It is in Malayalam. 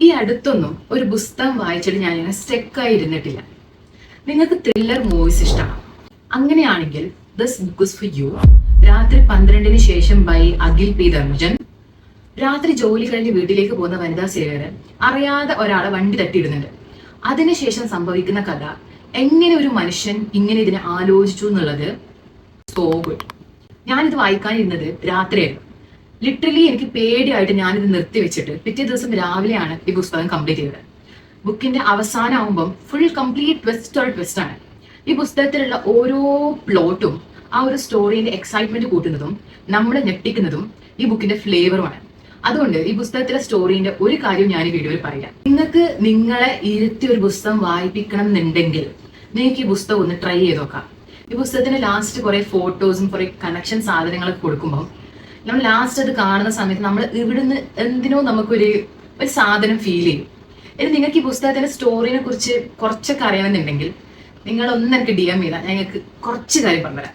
ഈ അടുത്തൊന്നും ഒരു പുസ്തകം വായിച്ചിട്ട് ഞാനിങ്ങനെ സ്റ്റെക്കായി ഇരുന്നിട്ടില്ല. നിങ്ങൾക്ക് ത്രില്ലർ മൂവീസ് ഇഷ്ടമാണ്? അങ്ങനെയാണെങ്കിൽ this book is for you. രാത്രി 12-ന് ശേഷം ബൈ അഖിൽ പി ധർമ്മജൻ. രാത്രി ജോലി കഴിഞ്ഞ് വീട്ടിലേക്ക് പോകുന്ന വനിതാ സേവകര് അറിയാതെ ഒരാളെ വണ്ടി തട്ടിയിടുന്നുണ്ട്. അതിനുശേഷം സംഭവിക്കുന്ന കഥ, എങ്ങനെ ഒരു മനുഷ്യൻ ഇങ്ങനെ ഇതിനെ ആലോചിച്ചു എന്നുള്ളത് സോ ഗുഡ്. ഞാനിത് വായിക്കാനിരുന്നത് രാത്രിയായിരുന്നു. ലിറ്ററലി എനിക്ക് പേടിയായിട്ട് ഞാനിത് നിർത്തി വെച്ചിട്ട് പിറ്റേ ദിവസം രാവിലെയാണ് ഈ പുസ്തകം കംപ്ലീറ്റ് ചെയ്തത്. ബുക്കിന്റെ അവസാനമാകുമ്പം ഫുൾ കംപ്ലീറ്റ് ട്വിസ്റ്റ് ആണ്. ഈ പുസ്തകത്തിലുള്ള ഓരോ പ്ലോട്ടും ആ ഒരു സ്റ്റോറിന്റെ എക്സൈറ്റ്മെന്റ് കൂട്ടുന്നതും നമ്മളെ ഞെട്ടിക്കുന്നതും ഈ ബുക്കിന്റെ ഫ്ലേവറുമാണ്. അതുകൊണ്ട് ഈ പുസ്തകത്തിലെ സ്റ്റോറിന്റെ ഒരു കാര്യം ഞാൻ ഈ വീഡിയോയിൽ പറയാം. നിങ്ങൾക്ക് നിങ്ങളെ ഇരുത്തി ഒരു പുസ്തകം വായിപ്പിക്കണം എന്നുണ്ടെങ്കിൽ നിങ്ങൾക്ക് ഈ പുസ്തകം ഒന്ന് ട്രൈ ചെയ്ത് നോക്കാം. ഈ പുസ്തകത്തിന്റെ ലാസ്റ്റ് കുറെ ഫോട്ടോസും കുറെ കണക്ഷൻ സാധനങ്ങളൊക്കെ കൊടുക്കുമ്പോൾ നമ്മൾ ലാസ്റ്റ് അത് കാണുന്ന സമയത്ത് നമ്മൾ ഇവിടുന്ന് എന്തിനോ നമുക്കൊരു സാധനം ഫീൽ ചെയ്യും. ഇനി നിങ്ങൾക്ക് ഈ പുസ്തകത്തിന്റെ സ്റ്റോറിനെ കുറിച്ച് കുറച്ചൊക്കെ അറിയണമെന്നുണ്ടെങ്കിൽ നിങ്ങൾ ഒന്ന് എനിക്ക് DM ചെയ്താൽ ഞങ്ങൾക്ക് കുറച്ച് കാര്യം പറഞ്ഞുതരാം.